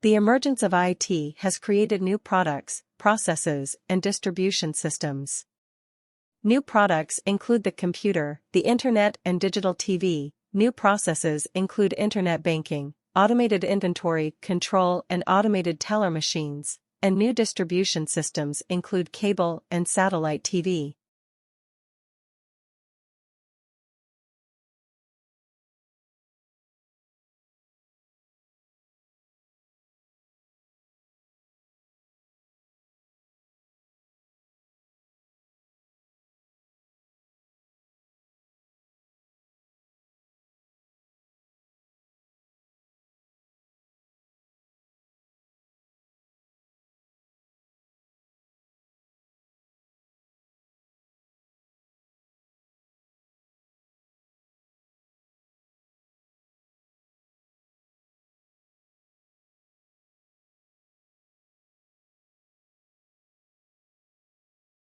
The emergence of IT has created new products, processes, and distribution systems. New products include the computer, the internet, and digital TV. New processes include internet banking, automated inventory control, and automated teller machines, and new distribution systems include cable and satellite TV.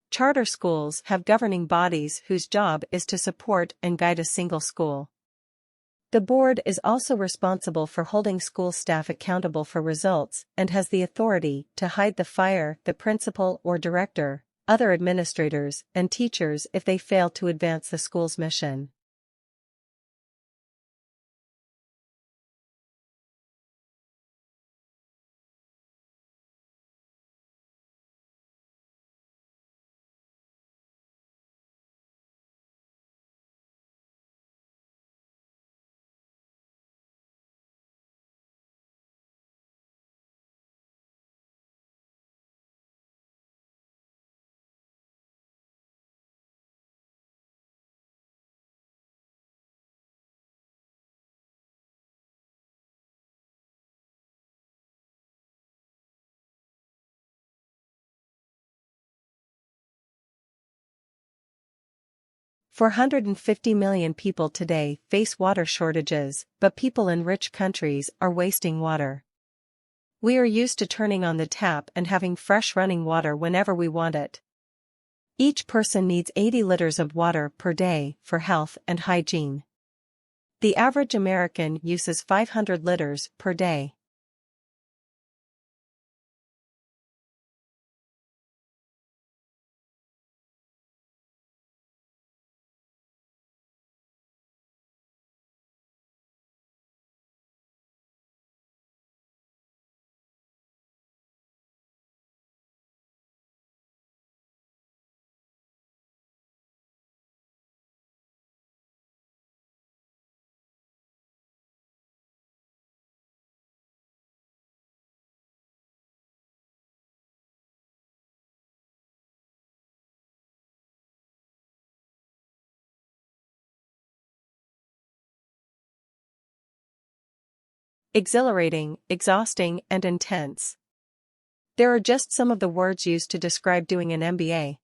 Charter schools have governing bodies whose job is to support and guide a single school. The board is also responsible for holding school staff accountable for results and has the authority to fire the principal or director, other administrators, and teachers if they fail to advance the school's mission. "450 million people today face water shortages, but people in rich countries are wasting water. We are used to turning on the tap and having fresh running water whenever we want it. Each person needs 80 liters of water per day for health and hygiene. The average American uses 500 liters per day. Exhilarating, exhausting, and intense. There are just some of the words used to describe doing an MBA.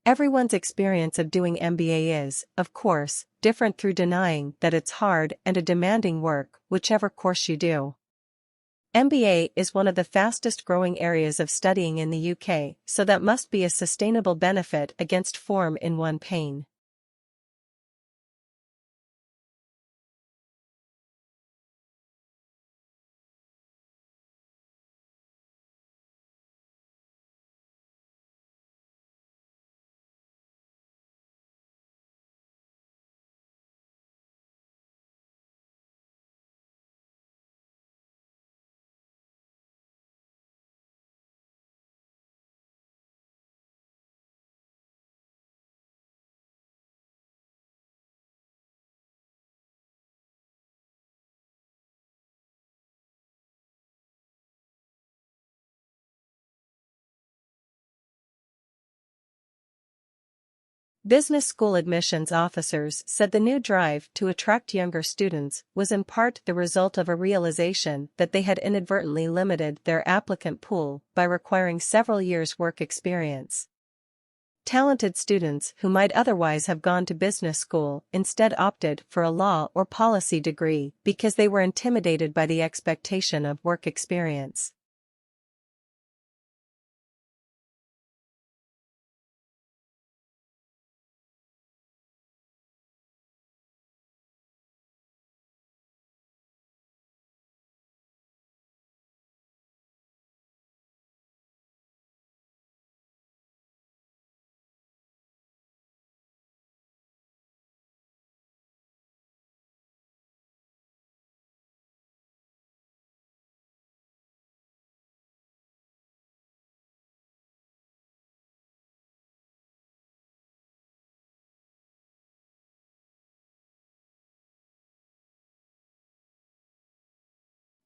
Everyone's experience of doing MBA is, of course, different through denying that it's hard and a demanding work, whichever course you do. MBA is one of the fastest growing areas of studying in the UK, so that must be a sustainable benefit against form in one pain. Business school admissions officers said the new drive to attract younger students was in part the result of a realization that they had inadvertently limited their applicant pool by requiring several years' work experience. Talented students who might otherwise have gone to business school instead opted for a law or policy degree because they were intimidated by the expectation of work experience.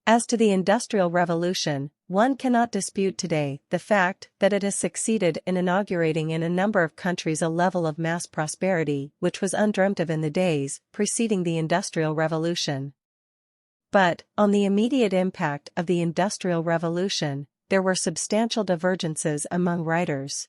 As to the Industrial Revolution, one cannot dispute today the fact that it has succeeded in inaugurating in a number of countries a level of mass prosperity which was undreamt of in the days preceding the Industrial Revolution. But, on the immediate impact of the Industrial Revolution, there were substantial divergences among writers.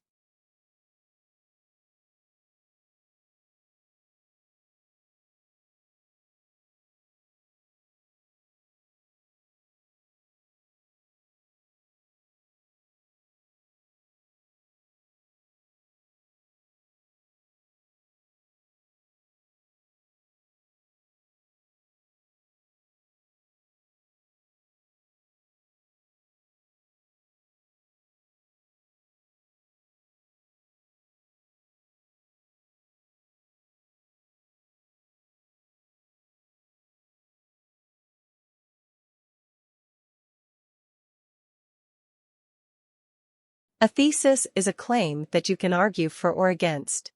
A thesis is a claim that you can argue for or against.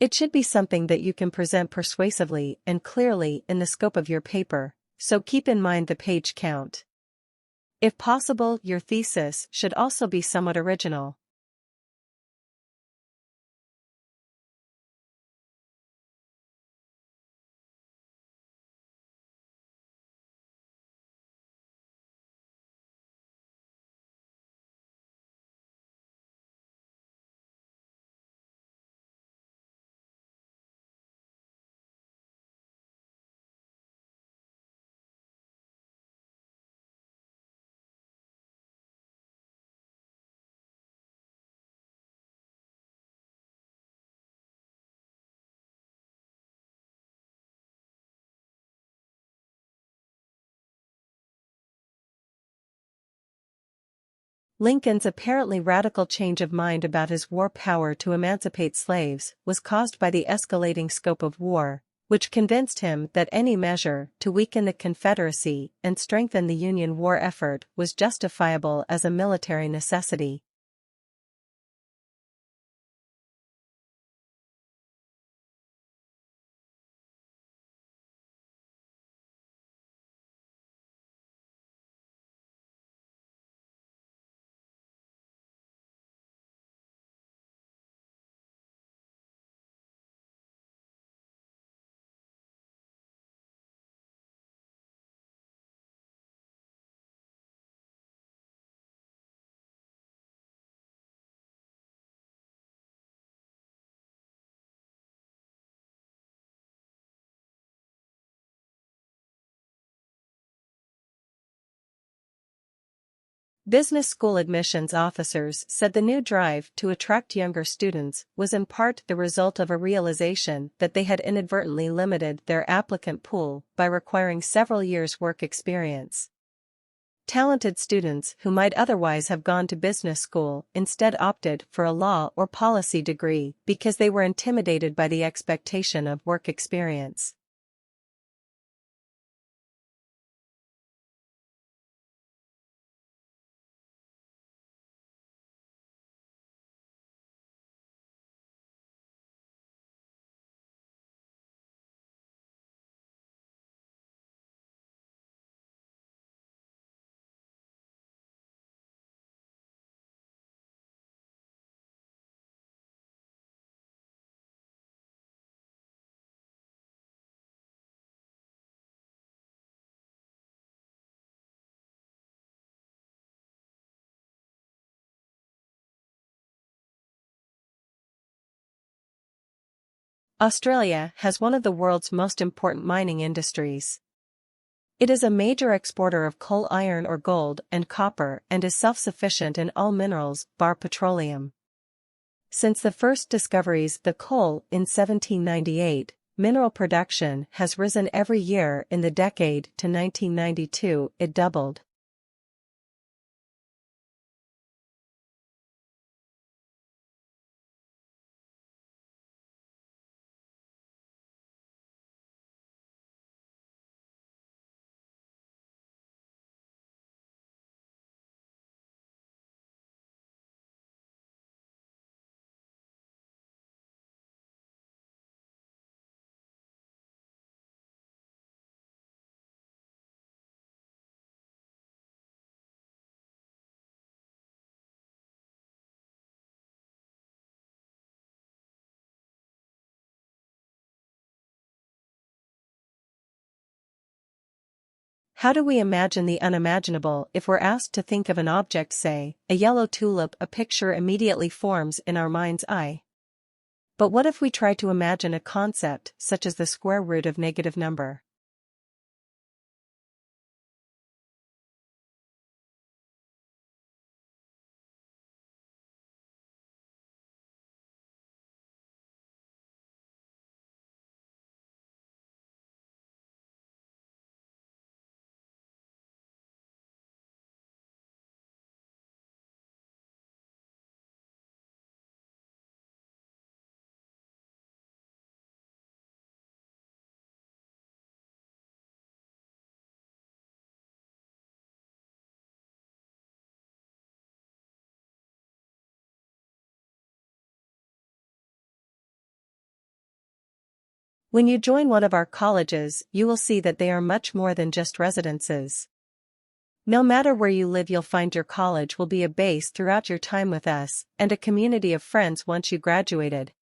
It should be something that you can present persuasively and clearly in the scope of your paper, so keep in mind the page count. If possible, your thesis should also be somewhat original. Lincoln's apparently radical change of mind about his war power to emancipate slaves was caused by the escalating scope of war, which convinced him that any measure to weaken the Confederacy and strengthen the Union war effort was justifiable as a military necessity. Business school admissions officers said the new drive to attract younger students was in part the result of a realization that they had inadvertently limited their applicant pool by requiring several years' work experience. Talented students who might otherwise have gone to business school instead opted for a law or policy degree because they were intimidated by the expectation of work experience. Australia has one of the world's most important mining industries. It is a major exporter of coal, iron or gold and copper and is self-sufficient in all minerals bar petroleum. Since the first discoveries the coal in 1798, mineral production has risen every year in the decade to 1992 it doubled. How do we imagine the unimaginable if we're asked to think of an object, say, a yellow tulip? A picture immediately forms in our mind's eye. But what if we try to imagine a concept such as the square root of negative number? When you join one of our colleges, you will see that they are much more than just residences. No matter where you live, you'll find your college will be a base throughout your time with us, and a community of friends once you graduated.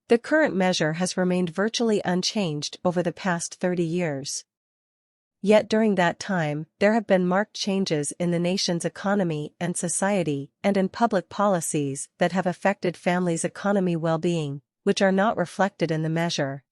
The current measure has remained virtually unchanged over the past 30 years. Yet during that time, there have been marked changes in the nation's economy and society, and in public policies that have affected families' economy well-being, which are not reflected in the measure.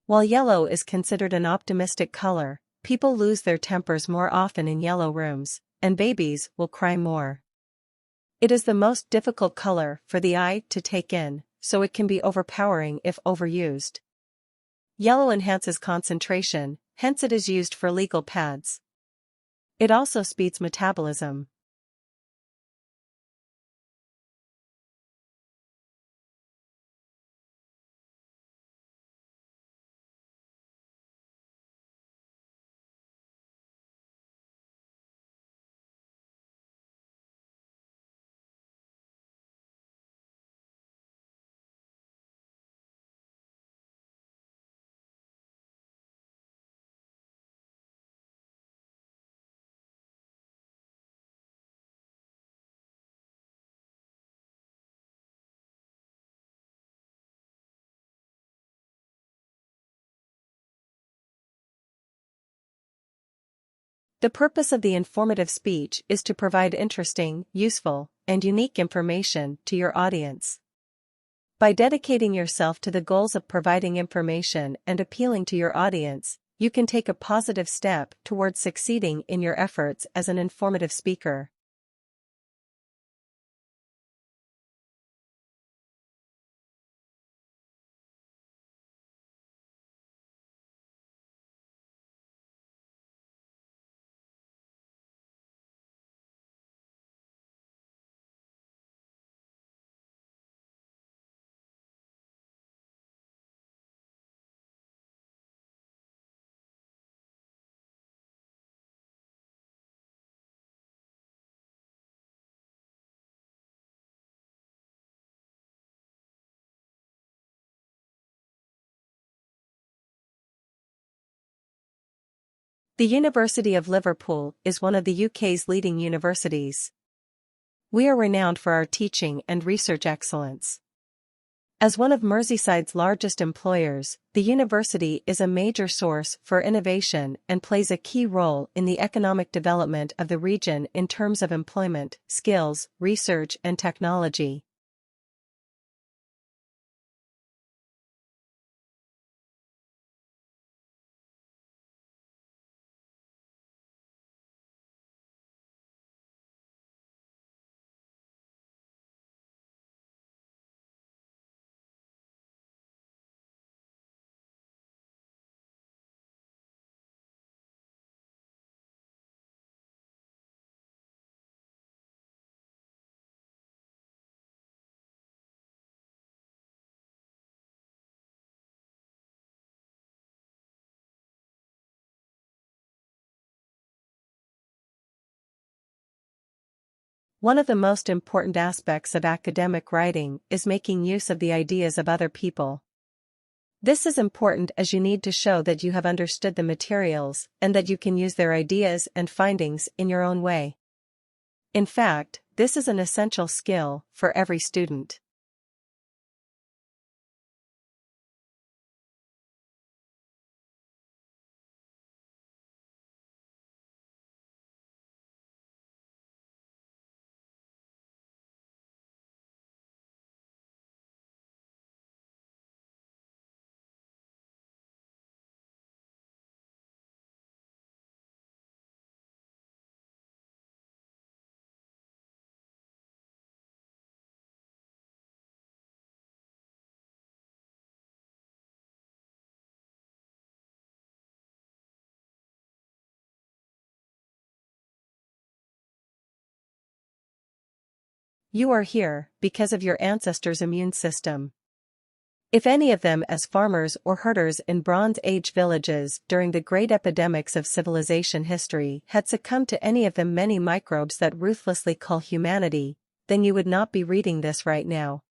While yellow is considered an optimistic color, people lose their tempers more often in yellow rooms, and babies will cry more. It is the most difficult color for the eye to take in, so it can be overpowering if overused. Yellow enhances concentration, hence it is used for legal pads. It also speeds metabolism. The purpose of the informative speech is to provide interesting, useful, and unique information to your audience. By dedicating yourself to the goals of providing information and appealing to your audience, you can take a positive step towards succeeding in your efforts as an informative speaker. The University of Liverpool is one of the UK's leading universities. We are renowned for our teaching and research excellence. As one of Merseyside's largest employers, the university is a major source for innovation and plays a key role in the economic development of the region in terms of employment, skills, research and technology. One of the most important aspects of academic writing is making use of the ideas of other people. This is important as you need to show that you have understood the materials and that you can use their ideas and findings in your own way. In fact, this is an essential skill for every student. You are here because of your ancestors' immune system. If any of them as farmers or herders in Bronze Age villages during the great epidemics of civilization history had succumbed to any of the many microbes that ruthlessly cull humanity, then you would not be reading this right now.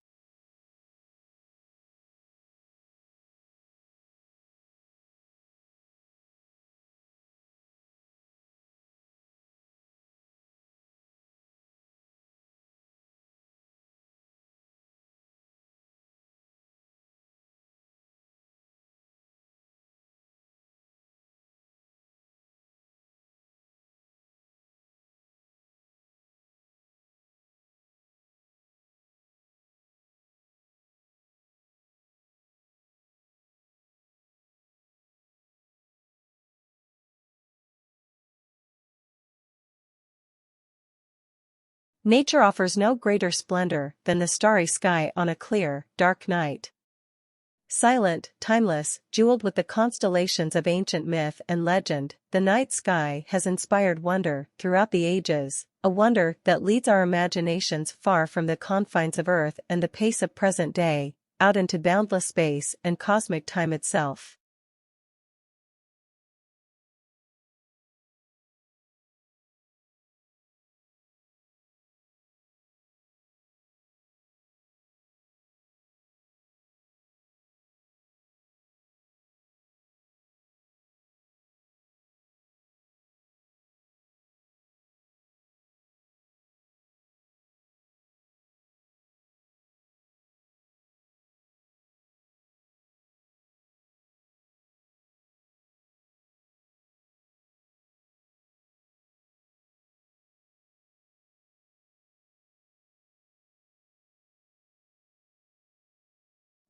Nature offers no greater splendor than the starry sky on a clear, dark night. Silent, timeless, jeweled with the constellations of ancient myth and legend, the night sky has inspired wonder throughout the ages, a wonder that leads our imaginations far from the confines of Earth and the pace of present day, out into boundless space and cosmic time itself.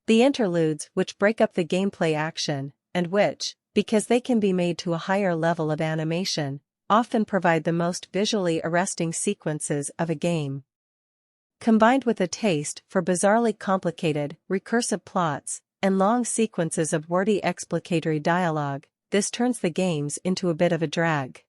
The interludes which break up the gameplay action, and which, because they can be made to a higher level of animation, often provide the most visually arresting sequences of a game. Combined with a taste for bizarrely complicated, recursive plots, and long sequences of wordy explicatory dialogue, this turns the games into a bit of a drag.